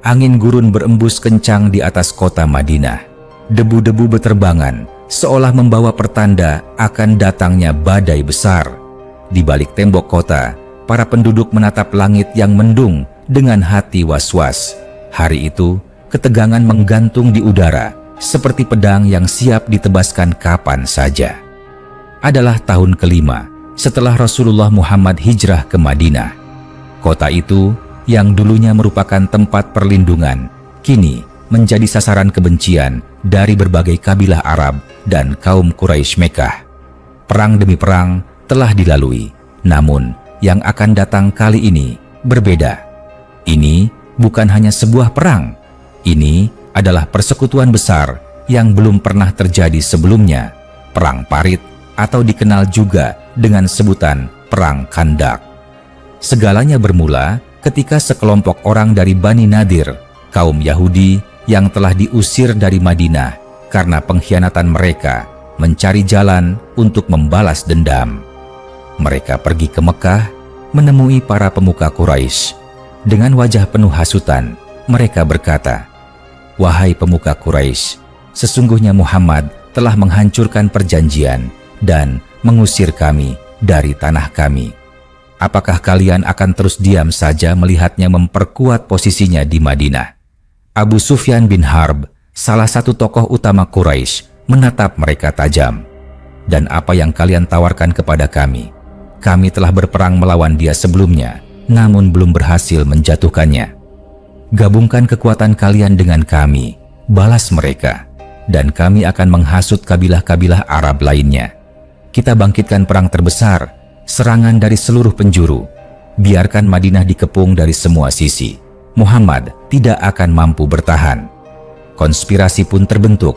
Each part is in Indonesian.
Angin gurun berembus kencang di atas kota Madinah. Debu-debu beterbangan, seolah membawa pertanda akan datangnya badai besar. Di balik tembok kota, para penduduk menatap langit yang mendung dengan hati was-was. Hari itu, ketegangan menggantung di udara, seperti pedang yang siap ditebaskan kapan saja. Adalah tahun kelima setelah Rasulullah Muhammad hijrah ke Madinah. Kota itu, yang dulunya merupakan tempat perlindungan, kini menjadi sasaran kebencian dari berbagai kabilah Arab dan kaum Quraisy Mekkah. Perang demi perang telah dilalui, namun yang akan datang kali ini berbeda. Ini bukan hanya sebuah perang, ini adalah persekutuan besar yang belum pernah terjadi sebelumnya, Perang Parit atau dikenal juga dengan sebutan Perang Khandak. Segalanya bermula ketika sekelompok orang dari Bani Nadir, kaum Yahudi yang telah diusir dari Madinah karena pengkhianatan mereka, mencari jalan untuk membalas dendam. Mereka pergi ke Mekah menemui para pemuka Quraisy. Dengan wajah penuh hasutan, mereka berkata, "Wahai pemuka Quraisy, sesungguhnya Muhammad telah menghancurkan perjanjian dan mengusir kami dari tanah kami. Apakah kalian akan terus diam saja melihatnya memperkuat posisinya di Madinah?" Abu Sufyan bin Harb, salah satu tokoh utama Quraisy, menatap mereka tajam. "Dan apa yang kalian tawarkan kepada kami? Kami telah berperang melawan dia sebelumnya, namun belum berhasil menjatuhkannya. Gabungkan kekuatan kalian dengan kami, balas mereka, dan kami akan menghasut kabilah-kabilah Arab lainnya. Kita bangkitkan perang terbesar, serangan dari seluruh penjuru. Biarkan Madinah dikepung dari semua sisi. Muhammad tidak akan mampu bertahan." Konspirasi pun terbentuk.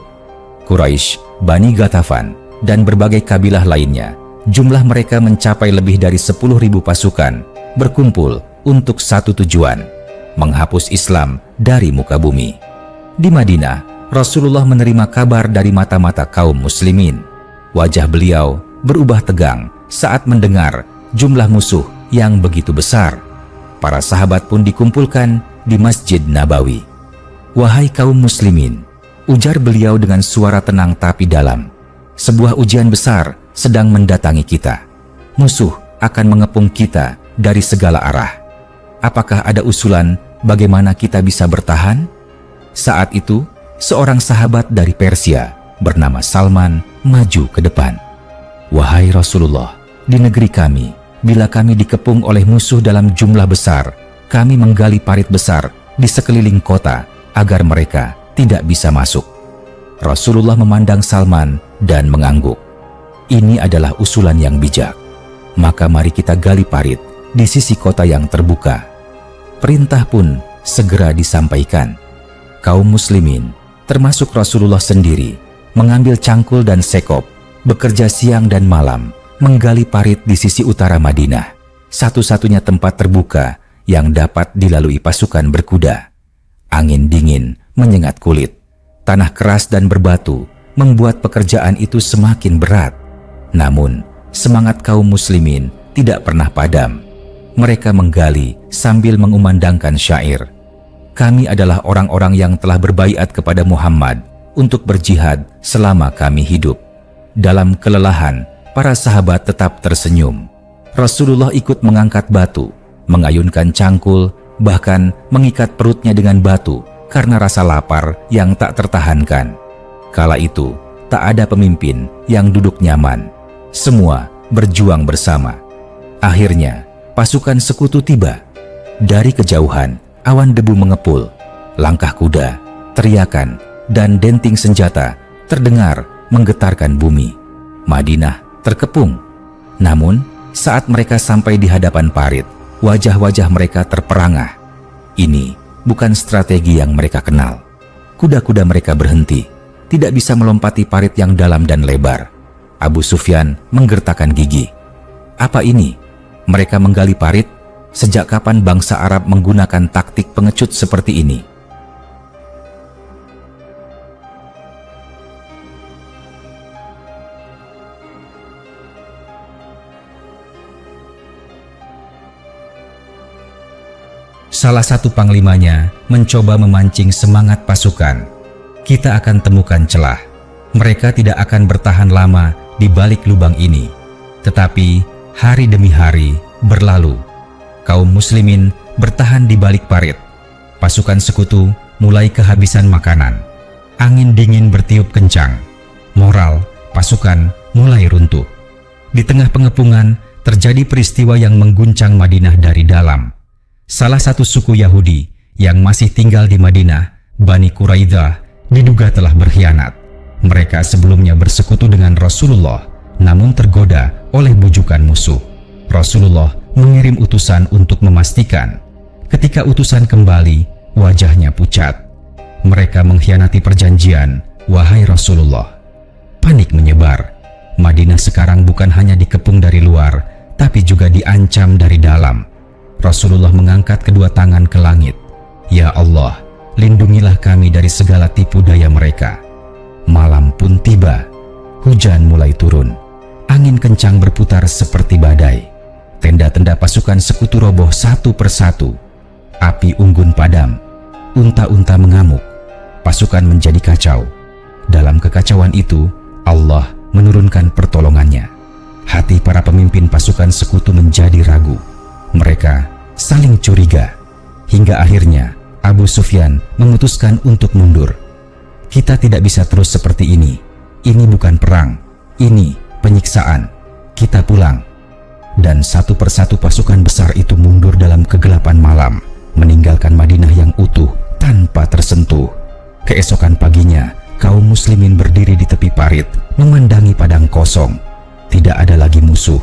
Quraisy, Bani Ghatafan, dan berbagai kabilah lainnya, jumlah mereka mencapai lebih dari 10.000 pasukan, berkumpul untuk satu tujuan: menghapus Islam dari muka bumi. Di Madinah, Rasulullah menerima kabar dari mata-mata kaum muslimin. Wajah beliau berubah tegang saat mendengar jumlah musuh yang begitu besar. Para sahabat pun dikumpulkan di Masjid Nabawi. "Wahai kaum muslimin," ujar beliau dengan suara tenang tapi dalam, "sebuah ujian besar sedang mendatangi kita. Musuh akan mengepung kita dari segala arah. Apakah ada usulan bagaimana kita bisa bertahan?" Saat itu, seorang sahabat dari Persia bernama Salman maju ke depan. "Wahai Rasulullah, di negeri kami, bila kami dikepung oleh musuh dalam jumlah besar, kami menggali parit besar di sekeliling kota agar mereka tidak bisa masuk." Rasulullah memandang Salman dan mengangguk. "Ini adalah usulan yang bijak. Maka mari kita gali parit di sisi kota yang terbuka." Perintah pun segera disampaikan. Kaum muslimin, termasuk Rasulullah sendiri, mengambil cangkul dan sekop, bekerja siang dan malam, menggali parit di sisi utara Madinah, satu-satunya tempat terbuka yang dapat dilalui pasukan berkuda. Angin dingin menyengat kulit, tanah keras dan berbatu membuat pekerjaan itu semakin berat. Namun, semangat kaum muslimin tidak pernah padam. Mereka menggali sambil mengumandangkan syair, "Kami adalah orang-orang yang telah berbaiat kepada Muhammad untuk berjihad selama kami hidup." Dalam kelelahan, para sahabat tetap tersenyum. Rasulullah ikut mengangkat batu, mengayunkan cangkul, bahkan mengikat perutnya dengan batu karena rasa lapar yang tak tertahankan. Kala itu, tak ada pemimpin yang duduk nyaman. Semua berjuang bersama. Akhirnya, pasukan sekutu tiba. Dari kejauhan, awan debu mengepul. Langkah kuda, teriakan, dan denting senjata terdengar menggetarkan bumi. Madinah terkepung. Namun, saat mereka sampai di hadapan parit, wajah-wajah mereka terperangah. Ini bukan strategi yang mereka kenal. Kuda-kuda mereka berhenti, tidak bisa melompati parit yang dalam dan lebar. Abu Sufyan menggertakkan gigi. Apa ini? Mereka menggali parit? Sejak kapan bangsa Arab menggunakan taktik pengecut seperti ini? Salah satu panglimanya mencoba memancing semangat pasukan. Kita akan temukan celah. Mereka tidak akan bertahan lama di balik lubang ini. Tetapi hari demi hari berlalu. Kaum muslimin bertahan di balik parit. Pasukan sekutu mulai kehabisan makanan. Angin dingin bertiup kencang. Moral pasukan mulai runtuh. Di tengah pengepungan terjadi peristiwa yang mengguncang Madinah dari dalam. Salah satu suku Yahudi yang masih tinggal di Madinah, Bani Quraidah, diduga telah berkhianat. Mereka sebelumnya bersekutu dengan Rasulullah, namun tergoda oleh bujukan musuh. Rasulullah mengirim utusan untuk memastikan. Ketika utusan kembali, wajahnya pucat. Mereka mengkhianati perjanjian, wahai Rasulullah. Panik menyebar. Madinah sekarang bukan hanya dikepung dari luar, tapi juga diancam dari dalam. Rasulullah mengangkat kedua tangan ke langit. Ya Allah, lindungilah kami dari segala tipu daya mereka. Malam pun tiba. Hujan mulai turun. Angin kencang berputar seperti badai. Tenda-tenda pasukan sekutu roboh satu persatu. Api unggun padam. Unta-unta mengamuk. Pasukan menjadi kacau. Dalam kekacauan itu, Allah menurunkan pertolongannya. Hati para pemimpin pasukan sekutu menjadi ragu. Mereka saling curiga. Hingga akhirnya Abu Sufyan memutuskan untuk mundur. Kita tidak bisa terus seperti ini. Ini bukan perang. Ini penyiksaan. Kita pulang. Dan satu persatu pasukan besar itu mundur dalam kegelapan malam, meninggalkan Madinah yang utuh tanpa tersentuh. Keesokan paginya, kaum muslimin berdiri di tepi parit, memandangi padang kosong. Tidak ada lagi musuh,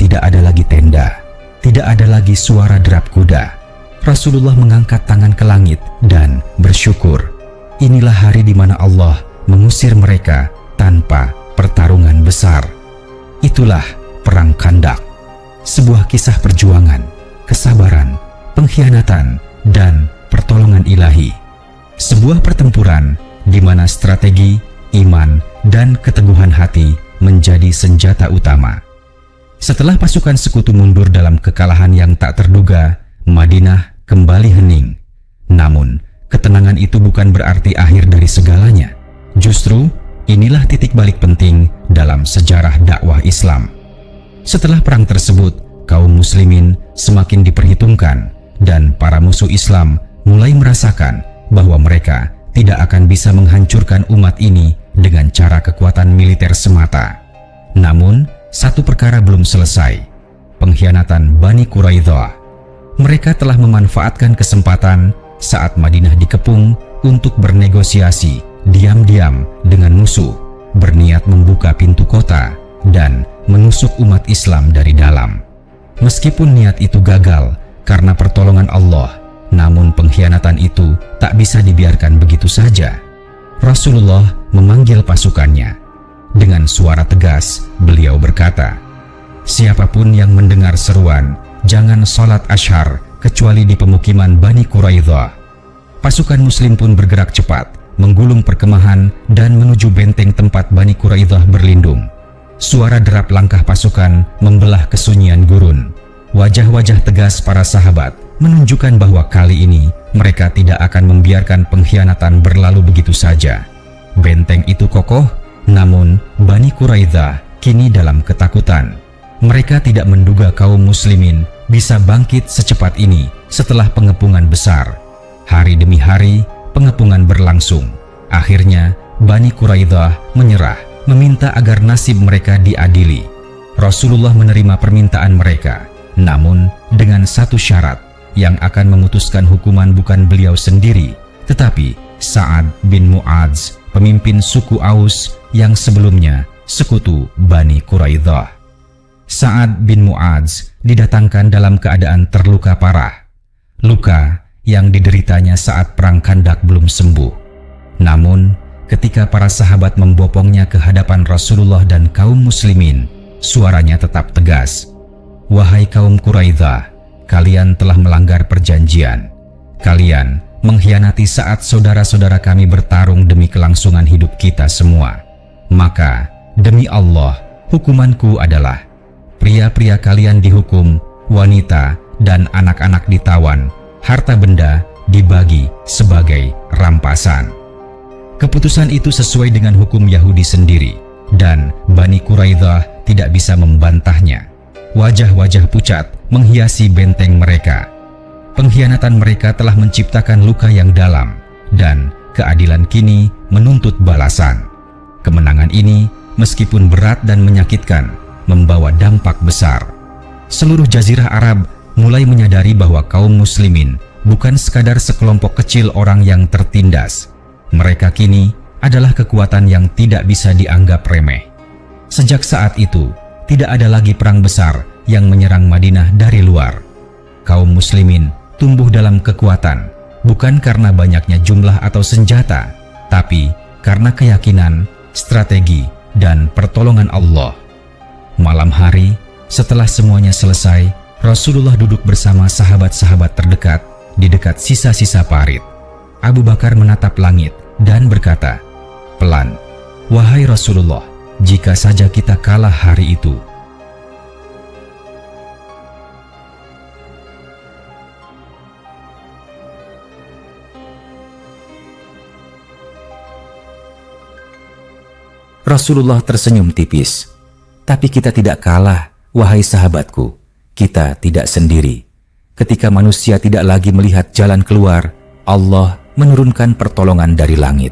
tidak ada lagi tenda, tidak ada lagi suara derap kuda. Rasulullah mengangkat tangan ke langit dan bersyukur. Inilah hari di mana Allah mengusir mereka tanpa pertarungan besar. Itulah Perang Khandaq. Sebuah kisah perjuangan, kesabaran, pengkhianatan, dan pertolongan ilahi. Sebuah pertempuran di mana strategi, iman, dan keteguhan hati menjadi senjata utama. Setelah pasukan sekutu mundur dalam kekalahan yang tak terduga, Madinah kembali hening. Namun, ketenangan itu bukan berarti akhir dari segalanya. Justru, inilah titik balik penting dalam sejarah dakwah Islam. Setelah perang tersebut, kaum muslimin semakin diperhitungkan dan para musuh Islam mulai merasakan bahwa mereka tidak akan bisa menghancurkan umat ini dengan cara kekuatan militer semata. Namun, satu perkara belum selesai. Pengkhianatan Bani Quraidah. Mereka telah memanfaatkan kesempatan saat Madinah dikepung untuk bernegosiasi diam-diam dengan musuh, berniat membuka pintu kota dan menusuk umat Islam dari dalam. Meskipun niat itu gagal karena pertolongan Allah, namun pengkhianatan itu tak bisa dibiarkan begitu saja. Rasulullah memanggil pasukannya. Dengan suara tegas, beliau berkata, "Siapapun yang mendengar seruan, jangan sholat asyhar kecuali di pemukiman Bani Quraidah." Pasukan muslim pun bergerak cepat, menggulung perkemahan dan menuju benteng tempat Bani Quraidah berlindung. Suara derap langkah pasukan membelah kesunyian gurun. Wajah-wajah tegas para sahabat menunjukkan bahwa kali ini mereka tidak akan membiarkan pengkhianatan berlalu begitu saja. Benteng itu kokoh, namun Bani Quraidah kini dalam ketakutan. Mereka tidak menduga kaum muslimin bisa bangkit secepat ini setelah pengepungan besar. Hari demi hari, pengepungan berlangsung. Akhirnya, Bani Quraidah menyerah, meminta agar nasib mereka diadili. Rasulullah menerima permintaan mereka, namun dengan satu syarat, yang akan memutuskan hukuman bukan beliau sendiri, tetapi Sa'ad bin Mu'adz, pemimpin suku Aus yang sebelumnya sekutu Bani Quraidah. Sa'ad bin Mu'adz didatangkan dalam keadaan terluka parah. Luka yang dideritanya saat perang Khandaq belum sembuh. Namun, ketika para sahabat membopongnya ke hadapan Rasulullah dan kaum muslimin, suaranya tetap tegas. "Wahai kaum Quraidah, kalian telah melanggar perjanjian. Kalian mengkhianati saat saudara-saudara kami bertarung demi kelangsungan hidup kita semua. Maka, demi Allah, hukumanku adalah pria-pria kalian dihukum, wanita dan anak-anak ditawan, harta benda dibagi sebagai rampasan. Keputusan itu sesuai dengan hukum Yahudi sendiri, dan Bani Quraidah tidak bisa membantahnya. Wajah-wajah pucat menghiasi benteng mereka. Pengkhianatan mereka telah menciptakan luka yang dalam, dan keadilan kini menuntut balasan. Kemenangan ini, meskipun berat dan menyakitkan, membawa dampak besar. Seluruh jazirah Arab mulai menyadari bahwa kaum muslimin bukan sekadar sekelompok kecil orang yang tertindas. Mereka kini adalah kekuatan yang tidak bisa dianggap remeh. Sejak saat itu, tidak ada lagi perang besar yang menyerang Madinah dari luar. Kaum muslimin tumbuh dalam kekuatan, bukan karena banyaknya jumlah atau senjata, tapi karena keyakinan, strategi, dan pertolongan Allah. Malam hari, setelah semuanya selesai, Rasulullah duduk bersama sahabat-sahabat terdekat di dekat sisa-sisa parit. Abu Bakar menatap langit dan berkata, pelan, "Wahai Rasulullah, jika saja kita kalah hari itu." Rasulullah tersenyum tipis. "Tapi kita tidak kalah, wahai sahabatku. Kita tidak sendiri. Ketika manusia tidak lagi melihat jalan keluar, Allah menurunkan pertolongan dari langit."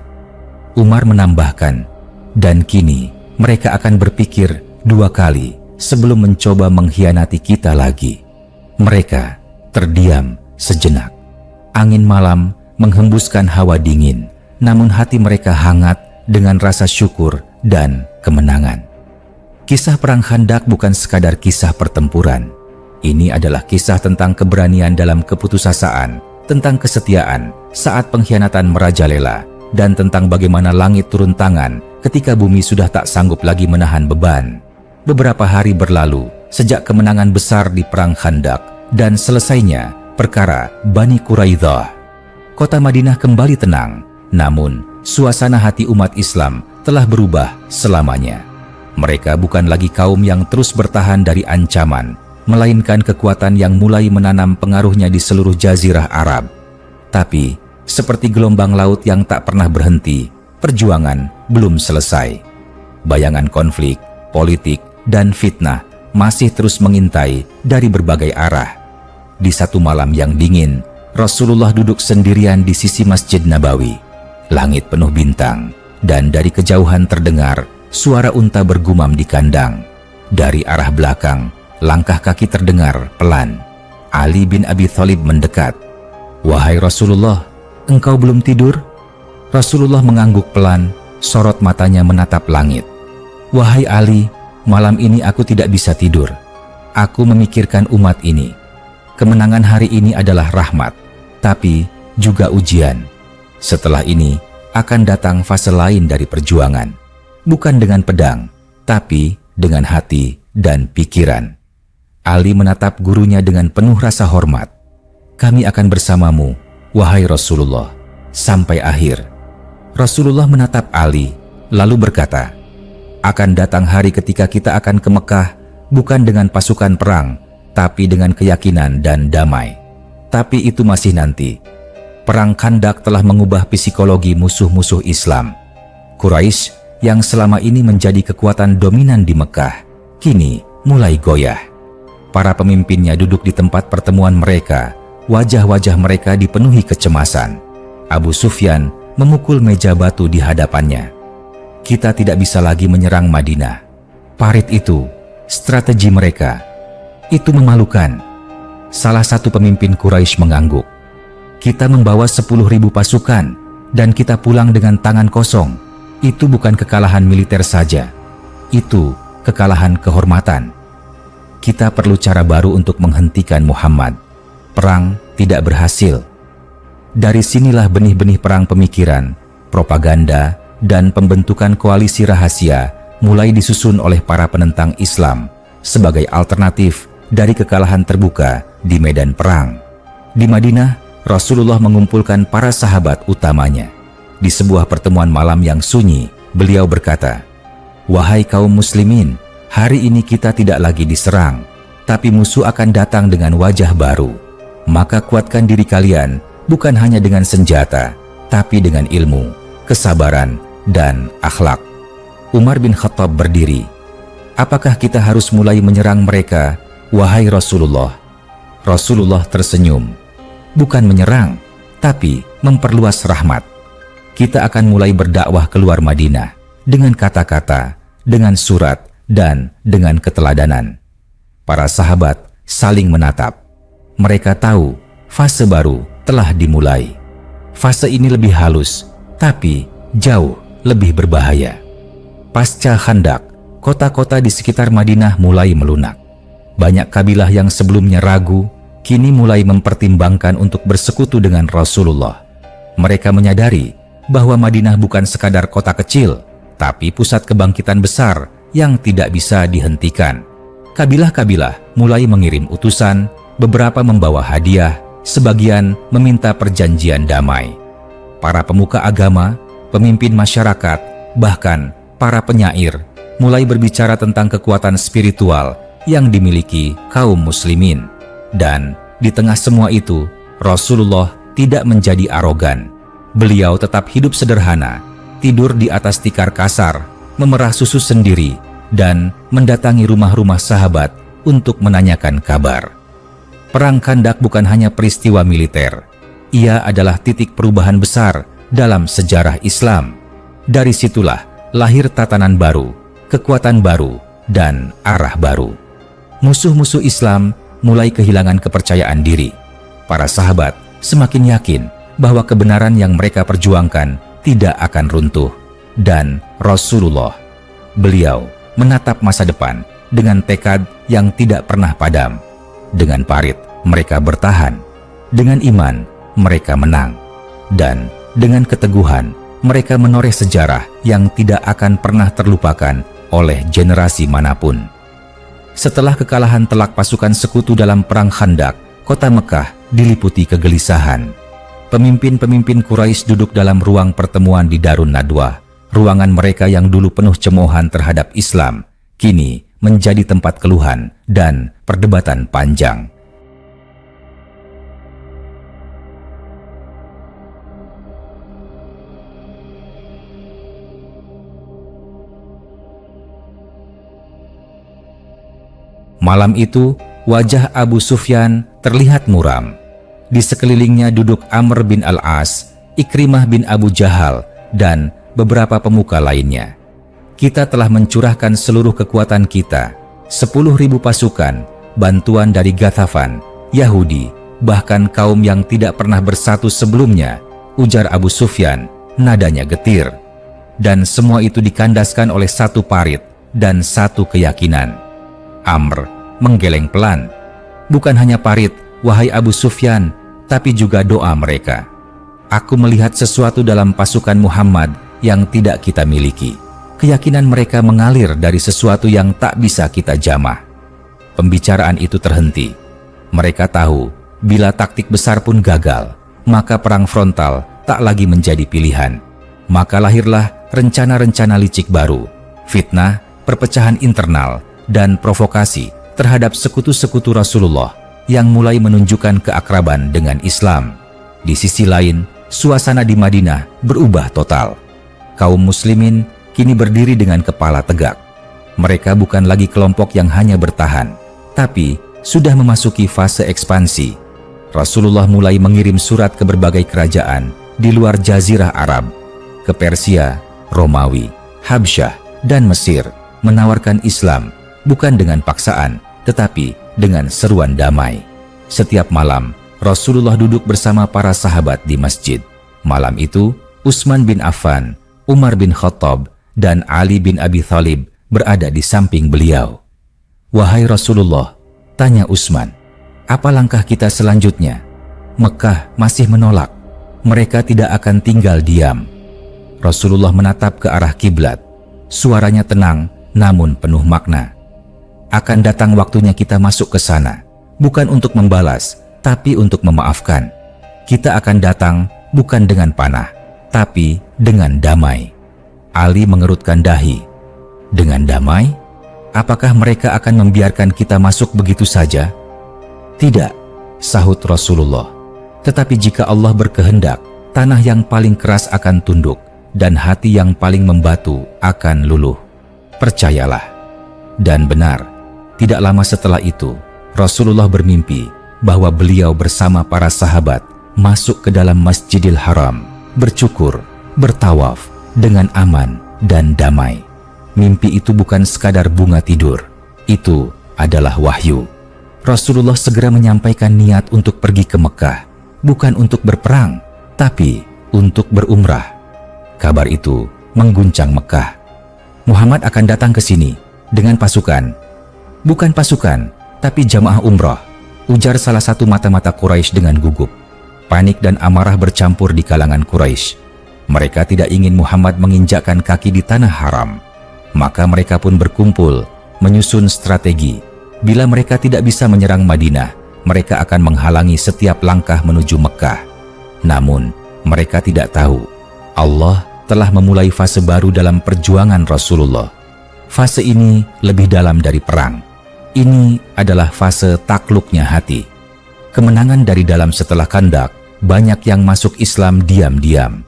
Umar menambahkan, "Dan kini mereka akan berpikir 2 kali sebelum mencoba mengkhianati kita lagi." Mereka terdiam sejenak. Angin malam menghembuskan hawa dingin, namun hati mereka hangat dengan rasa syukur dan kemenangan. Kisah Perang Khandaq bukan sekadar kisah pertempuran. Ini adalah kisah tentang keberanian dalam keputusasaan, tentang kesetiaan saat pengkhianatan merajalela, dan tentang bagaimana langit turun tangan ketika bumi sudah tak sanggup lagi menahan beban. Beberapa hari berlalu sejak kemenangan besar di Perang Khandaq dan selesainya perkara Bani Quraidah. Kota Madinah kembali tenang, namun suasana hati umat Islam telah berubah selamanya. Mereka bukan lagi kaum yang terus bertahan dari ancaman, melainkan kekuatan yang mulai menanam pengaruhnya di seluruh jazirah Arab. Tapi, seperti gelombang laut yang tak pernah berhenti, perjuangan belum selesai. Bayangan konflik, politik, dan fitnah masih terus mengintai dari berbagai arah. Di satu malam yang dingin, Rasulullah duduk sendirian di sisi Masjid Nabawi. Langit penuh bintang, dan dari kejauhan terdengar suara unta bergumam di kandang. Dari arah belakang, langkah kaki terdengar pelan. Ali bin Abi Thalib mendekat. "Wahai Rasulullah, engkau belum tidur?" Rasulullah mengangguk pelan, sorot matanya menatap langit. "Wahai Ali, malam ini aku tidak bisa tidur. Aku memikirkan umat ini. Kemenangan hari ini adalah rahmat, tapi juga ujian. Setelah ini akan datang fase lain dari perjuangan. Bukan dengan pedang, tapi dengan hati dan pikiran." Ali menatap gurunya dengan penuh rasa hormat. "Kami akan bersamamu, wahai Rasulullah, sampai akhir." Rasulullah menatap Ali, lalu berkata, "Akan datang hari ketika kita akan ke Mekah, bukan dengan pasukan perang, tapi dengan keyakinan dan damai. Tapi itu masih nanti. Perang Khandaq telah mengubah psikologi musuh-musuh Islam. Quraisy yang selama ini menjadi kekuatan dominan di Mekah, kini mulai goyah. Para pemimpinnya duduk di tempat pertemuan mereka, wajah-wajah mereka dipenuhi kecemasan. Abu Sufyan memukul meja batu di hadapannya. Kita tidak bisa lagi menyerang Madinah. Parit itu, strategi mereka. Itu memalukan. Salah satu pemimpin Quraisy mengangguk. Kita membawa 10.000 pasukan dan kita pulang dengan tangan kosong. Itu bukan kekalahan militer saja. Itu kekalahan kehormatan. Kita perlu cara baru untuk menghentikan Muhammad. Perang tidak berhasil. Dari sinilah benih-benih perang pemikiran, propaganda, dan pembentukan koalisi rahasia mulai disusun oleh para penentang Islam sebagai alternatif dari kekalahan terbuka di medan perang. Di Madinah, Rasulullah mengumpulkan para sahabat utamanya. Di sebuah pertemuan malam yang sunyi, beliau berkata, "Wahai kaum muslimin, hari ini kita tidak lagi diserang, tapi musuh akan datang dengan wajah baru. Maka kuatkan diri kalian bukan hanya dengan senjata, tapi dengan ilmu, kesabaran, dan akhlak. Umar bin Khattab berdiri. Apakah kita harus mulai menyerang mereka, wahai Rasulullah? Rasulullah tersenyum. Bukan menyerang, tapi memperluas rahmat. Kita akan mulai berdakwah keluar Madinah dengan kata-kata, dengan surat, dan dengan keteladanan. Para sahabat saling menatap. Mereka tahu fase baru telah dimulai. Fase ini lebih halus, tapi jauh lebih berbahaya. Pasca Khandak, kota-kota di sekitar Madinah mulai melunak. Banyak kabilah yang sebelumnya ragu, kini mulai mempertimbangkan untuk bersekutu dengan Rasulullah. Mereka menyadari bahwa Madinah bukan sekadar kota kecil, tapi pusat kebangkitan besar yang tidak bisa dihentikan. Kabilah-kabilah mulai mengirim utusan, beberapa membawa hadiah, sebagian meminta perjanjian damai. Para pemuka agama, pemimpin masyarakat, bahkan para penyair mulai berbicara tentang kekuatan spiritual yang dimiliki kaum muslimin. Dan di tengah semua itu, Rasulullah tidak menjadi arogan. Beliau tetap hidup sederhana, tidur di atas tikar kasar, memerah susu sendiri, dan mendatangi rumah-rumah sahabat untuk menanyakan kabar. Perang Khandak bukan hanya peristiwa militer. Ia adalah titik perubahan besar dalam sejarah Islam. Dari situlah lahir tatanan baru, kekuatan baru, dan arah baru. Musuh-musuh Islam mulai kehilangan kepercayaan diri. Para sahabat semakin yakin bahwa kebenaran yang mereka perjuangkan tidak akan runtuh. Dan Rasulullah, beliau menatap masa depan dengan tekad yang tidak pernah padam. Dengan parit, mereka bertahan. Dengan iman, mereka menang. Dan dengan keteguhan, mereka menoreh sejarah yang tidak akan pernah terlupakan oleh generasi manapun. Setelah kekalahan telak pasukan sekutu dalam Perang Khandak, kota Mekah diliputi kegelisahan. Pemimpin-pemimpin Quraisy duduk dalam ruang pertemuan di Darun Nadwah. Ruangan mereka yang dulu penuh cemoohan terhadap Islam, kini menjadi tempat keluhan dan perdebatan panjang. Malam itu, wajah Abu Sufyan terlihat muram. Di sekelilingnya duduk Amr bin Al-As, Ikrimah bin Abu Jahal, dan beberapa pemuka lainnya. Kita telah mencurahkan seluruh kekuatan kita, 10.000 pasukan, bantuan dari Ghathafan, Yahudi, bahkan kaum yang tidak pernah bersatu sebelumnya, ujar Abu Sufyan, nadanya getir. Dan semua itu dikandaskan oleh satu parit dan satu keyakinan. Amr menggeleng pelan. Bukan hanya parit, wahai Abu Sufyan, tapi juga doa mereka. Aku melihat sesuatu dalam pasukan Muhammad yang tidak kita miliki. Keyakinan mereka mengalir dari sesuatu yang tak bisa kita jamah. Pembicaraan itu terhenti. Mereka tahu, bila taktik besar pun gagal, maka perang frontal tak lagi menjadi pilihan. Maka lahirlah rencana-rencana licik baru, fitnah, perpecahan internal, dan provokasi terhadap sekutu-sekutu Rasulullah yang mulai menunjukkan keakraban dengan Islam. Di sisi lain, suasana di Madinah berubah total. Kaum muslimin kini berdiri dengan kepala tegak. Mereka bukan lagi kelompok yang hanya bertahan, tapi sudah memasuki fase ekspansi. Rasulullah mulai mengirim surat ke berbagai kerajaan di luar Jazirah Arab, ke Persia, Romawi, Habsyah, dan Mesir, menawarkan Islam bukan dengan paksaan, tetapi dengan seruan damai. Setiap malam, Rasulullah duduk bersama para sahabat di masjid. Malam itu, Utsman bin Affan, Umar bin Khattab, dan Ali bin Abi Thalib berada di samping beliau. Wahai Rasulullah, tanya Utsman, apa langkah kita selanjutnya? Mekah masih menolak. Mereka tidak akan tinggal diam. Rasulullah menatap ke arah kiblat. Suaranya tenang namun penuh makna. Akan datang waktunya kita masuk ke sana, bukan untuk membalas, tapi untuk memaafkan. Kita akan datang bukan dengan panah, tapi dengan damai. Ali mengerutkan dahi. Dengan damai? Apakah mereka akan membiarkan kita masuk begitu saja? Tidak. sahut Rasulullah. Tetapi jika Allah berkehendak, tanah yang paling keras akan tunduk dan hati yang paling membatu akan luluh. Percayalah. Dan benar, tidak lama setelah itu, Rasulullah bermimpi bahwa beliau bersama para sahabat masuk ke dalam Masjidil Haram, bercukur, bertawaf dengan aman dan damai. Mimpi itu bukan sekadar bunga tidur, itu adalah wahyu. Rasulullah segera menyampaikan niat untuk pergi ke Mekah, bukan untuk berperang, tapi untuk berumrah. Kabar itu mengguncang Mekah. Muhammad akan datang ke sini dengan pasukan. Bukan pasukan, tapi jamaah umrah, ujar salah satu mata-mata Quraisy dengan gugup. Panik dan amarah bercampur di kalangan Quraisy. Mereka tidak ingin Muhammad menginjakkan kaki di tanah haram. Maka mereka pun berkumpul, menyusun strategi. Bila mereka tidak bisa menyerang Madinah, mereka akan menghalangi setiap langkah menuju Mekah. Namun, mereka tidak tahu, Allah telah memulai fase baru dalam perjuangan Rasulullah. Fase ini lebih dalam dari perang. Ini adalah fase takluknya hati. Kemenangan dari dalam setelah Khandaq, banyak yang masuk Islam diam-diam.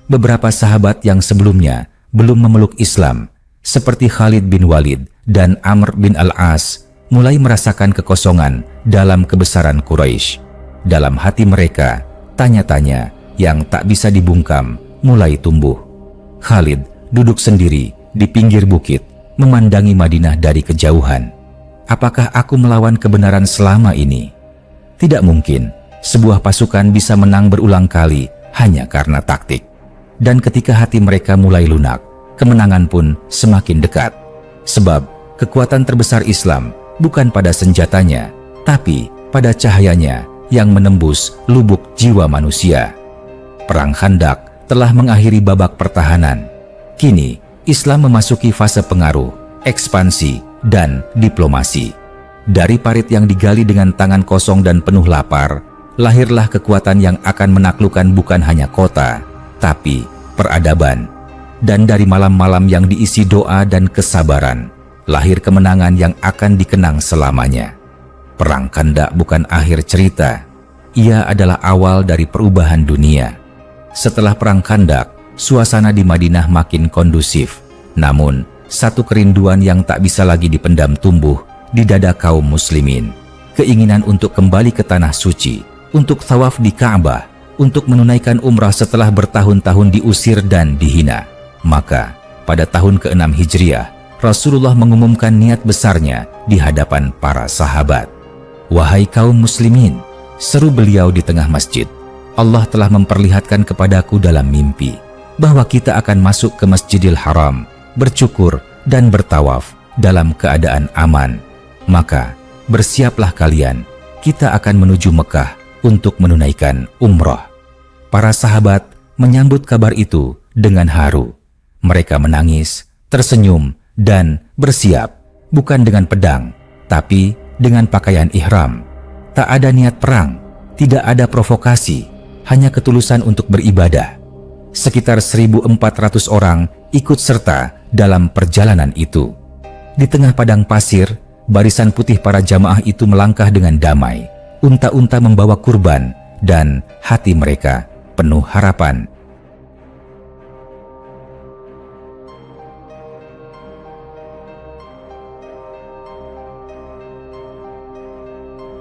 Beberapa sahabat yang sebelumnya belum memeluk Islam, seperti Khalid bin Walid dan Amr bin Al-As, mulai merasakan kekosongan dalam kebesaran Quraisy. Dalam hati mereka, tanya-tanya yang tak bisa dibungkam mulai tumbuh. Khalid duduk sendiri di pinggir bukit, memandangi Madinah dari kejauhan. Apakah aku melawan kebenaran selama ini? Tidak mungkin sebuah pasukan bisa menang berulang kali hanya karena taktik. Dan ketika hati mereka mulai lunak, kemenangan pun semakin dekat. Sebab kekuatan terbesar Islam bukan pada senjatanya, tapi pada cahayanya yang menembus lubuk jiwa manusia. Perang Khandaq telah mengakhiri babak pertahanan. Kini Islam memasuki fase pengaruh, ekspansi, dan diplomasi. Dari parit yang digali dengan tangan kosong dan penuh lapar, lahirlah kekuatan yang akan menaklukkan bukan hanya kota, tapi peradaban. Dan dari malam-malam yang diisi doa dan kesabaran, lahir kemenangan yang akan dikenang selamanya. Perang Khandaq bukan akhir cerita, ia adalah awal dari perubahan dunia. Setelah Perang Khandaq, suasana di Madinah makin kondusif. Namun, satu kerinduan yang tak bisa lagi dipendam tumbuh di dada kaum muslimin. Keinginan untuk kembali ke tanah suci, untuk tawaf di Ka'bah, untuk menunaikan umrah setelah bertahun-tahun diusir dan dihina. Maka, pada tahun ke-6 Hijriah, Rasulullah mengumumkan niat besarnya di hadapan para sahabat. "Wahai kaum muslimin," seru beliau di tengah masjid, "Allah telah memperlihatkan kepadaku dalam mimpi bahwa kita akan masuk ke Masjidil Haram, bercukur dan bertawaf dalam keadaan aman. Maka, bersiaplah kalian, kita akan menuju Mekah untuk menunaikan umrah." Para sahabat menyambut kabar itu dengan haru. Mereka menangis, tersenyum, dan bersiap, bukan dengan pedang, tapi dengan pakaian ihram. Tak ada niat perang, tidak ada provokasi, hanya ketulusan untuk beribadah. Sekitar 1.400 orang ikut serta dalam perjalanan itu. Di tengah padang pasir, barisan putih para jamaah itu melangkah dengan damai. Unta-unta membawa kurban, dan hati mereka penuh harapan.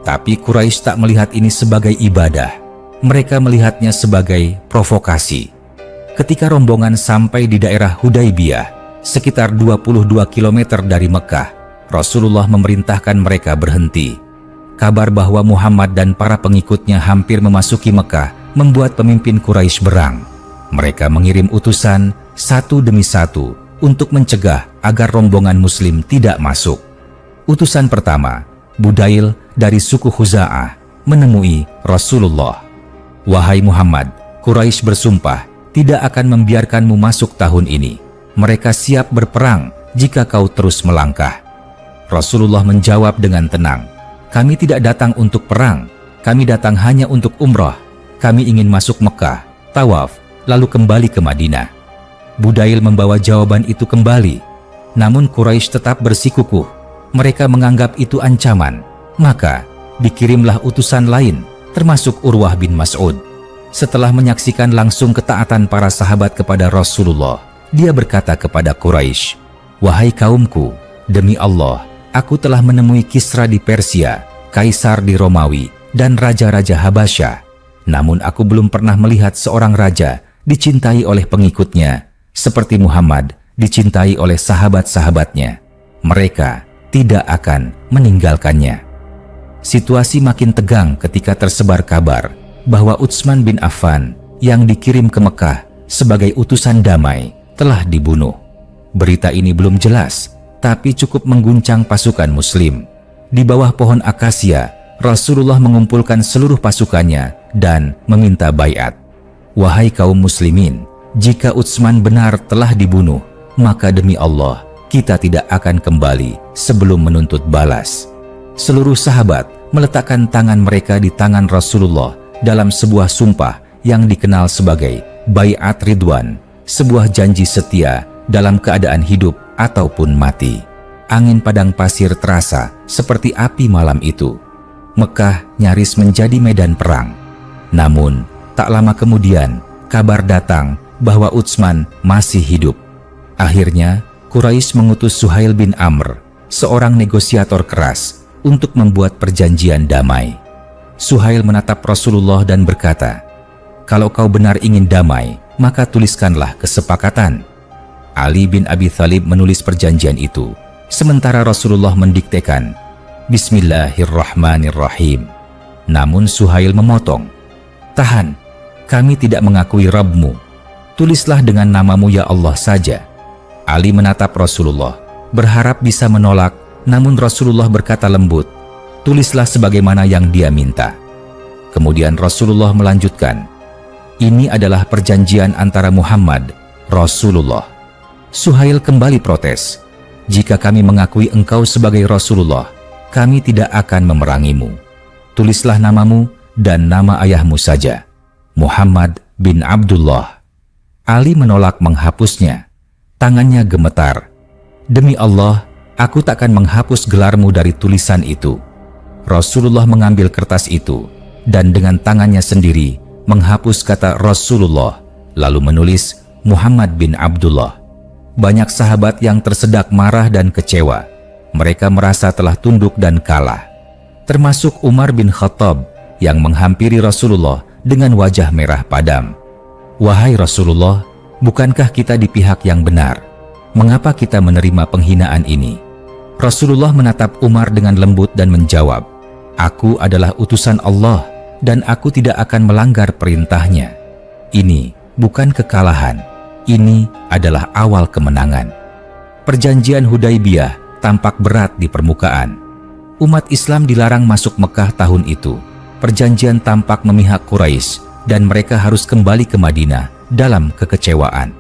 Tapi Quraisy tak melihat ini sebagai ibadah. Mereka melihatnya sebagai provokasi. Ketika rombongan sampai di daerah Hudaybiyah, sekitar 22 km dari Mekah, Rasulullah memerintahkan mereka berhenti. Kabar bahwa Muhammad dan para pengikutnya hampir memasuki Mekah membuat pemimpin Quraisy berang. Mereka mengirim utusan satu demi satu untuk mencegah agar rombongan Muslim tidak masuk. Utusan pertama, Budail dari suku Khuza'ah, menemui Rasulullah. "Wahai Muhammad, Quraisy bersumpah tidak akan membiarkanmu masuk tahun ini. Mereka siap berperang jika kau terus melangkah." Rasulullah menjawab dengan tenang, "Kami tidak datang untuk perang, kami datang hanya untuk umrah. Kami ingin masuk Mekah, tawaf, lalu kembali ke Madinah." Budail membawa jawaban itu kembali. Namun Quraisy tetap bersikukuh. Mereka menganggap itu ancaman. Maka dikirimlah utusan lain, termasuk Urwah bin Mas'ud. Setelah menyaksikan langsung ketaatan para sahabat kepada Rasulullah, dia berkata kepada Quraisy, "Wahai kaumku, demi Allah, aku telah menemui Kisra di Persia, Kaisar di Romawi, dan raja-raja Habasyah. Namun aku belum pernah melihat seorang raja dicintai oleh pengikutnya, seperti Muhammad dicintai oleh sahabat-sahabatnya. Mereka tidak akan meninggalkannya." Situasi makin tegang ketika tersebar kabar bahwa Utsman bin Affan yang dikirim ke Mekah sebagai utusan damai telah dibunuh. Berita ini belum jelas, tapi cukup mengguncang pasukan Muslim. Di bawah pohon akasia, Rasulullah mengumpulkan seluruh pasukannya dan meminta baiat. "Wahai kaum muslimin, jika Utsman benar telah dibunuh, maka demi Allah, kita tidak akan kembali sebelum menuntut balas." Seluruh sahabat meletakkan tangan mereka di tangan Rasulullah dalam sebuah sumpah yang dikenal sebagai Baiat Ridwan, sebuah janji setia dalam keadaan hidup ataupun mati. Angin padang pasir terasa seperti api malam itu. Mekah nyaris menjadi medan perang. Namun, tak lama kemudian, kabar datang bahwa Utsman masih hidup. Akhirnya, Quraisy mengutus Suhail bin Amr, seorang negosiator keras, untuk membuat perjanjian damai. Suhail menatap Rasulullah dan berkata, "Kalau kau benar ingin damai, maka tuliskanlah kesepakatan." Ali bin Abi Thalib menulis perjanjian itu, sementara Rasulullah mendiktekan, "Bismillahirrahmanirrahim." Namun Suhail memotong, "Tahan, kami tidak mengakui Rabbmu. Tulislah dengan namamu ya Allah saja." Ali menatap Rasulullah, berharap bisa menolak, namun Rasulullah berkata lembut, "Tulislah sebagaimana yang dia minta." Kemudian Rasulullah melanjutkan, "Ini adalah perjanjian antara Muhammad, Rasulullah." Suhail kembali protes, "Jika kami mengakui engkau sebagai Rasulullah, kami tidak akan memerangimu. Tulislah namamu dan nama ayahmu saja, Muhammad bin Abdullah." Ali menolak menghapusnya. Tangannya gemetar. "Demi Allah, aku takkan menghapus gelarmu dari tulisan itu." Rasulullah mengambil kertas itu dan dengan tangannya sendiri menghapus kata Rasulullah, lalu menulis Muhammad bin Abdullah. Banyak sahabat yang tersedak marah dan kecewa. Mereka merasa telah tunduk dan kalah. Termasuk Umar bin Khattab yang menghampiri Rasulullah dengan wajah merah padam. "Wahai Rasulullah, bukankah kita di pihak yang benar? Mengapa kita menerima penghinaan ini?" Rasulullah menatap Umar dengan lembut dan menjawab, "Aku adalah utusan Allah dan aku tidak akan melanggar perintahnya. Ini bukan kekalahan, ini adalah awal kemenangan." Perjanjian Hudaibiyah tampak berat di permukaan. Umat Islam dilarang masuk Mekah tahun itu. Perjanjian tampak memihak Quraisy dan mereka harus kembali ke Madinah dalam kekecewaan.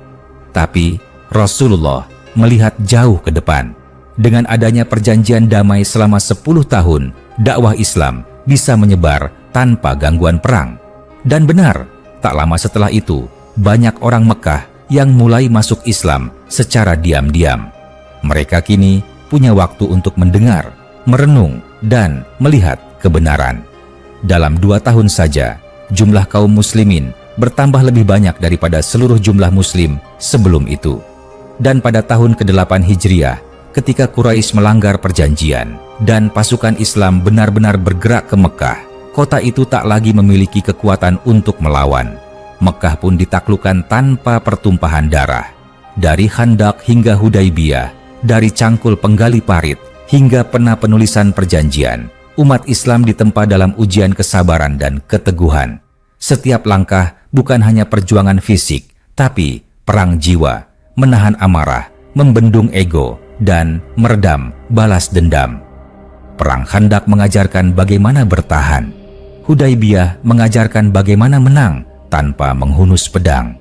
Tapi Rasulullah melihat jauh ke depan. Dengan adanya perjanjian damai selama 10 tahun, dakwah Islam bisa menyebar tanpa gangguan perang. Dan benar, tak lama setelah itu, banyak orang Mekah yang mulai masuk Islam secara diam-diam. Mereka kini punya waktu untuk mendengar, merenung, dan melihat kebenaran. Dalam 2 tahun saja, jumlah kaum muslimin bertambah lebih banyak daripada seluruh jumlah muslim sebelum itu. Dan pada tahun ke-8 Hijriah, ketika Quraisy melanggar perjanjian dan pasukan Islam benar-benar bergerak ke Mekah, kota itu tak lagi memiliki kekuatan untuk melawan. Mekah pun ditaklukkan tanpa pertumpahan darah. Dari Khandaq hingga Hudaibiyah, dari cangkul penggali parit hingga pena penulisan perjanjian, umat Islam ditempa dalam ujian kesabaran dan keteguhan. Setiap langkah bukan hanya perjuangan fisik, tapi perang jiwa, menahan amarah, membendung ego, dan meredam balas dendam. Perang Khandaq mengajarkan bagaimana bertahan. Hudaibiyah mengajarkan bagaimana menang tanpa menghunus pedang.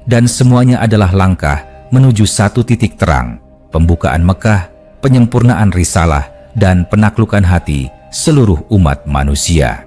Dan semuanya adalah langkah menuju satu titik terang, pembukaan Mekah, penyempurnaan risalah, dan penaklukan hati seluruh umat manusia.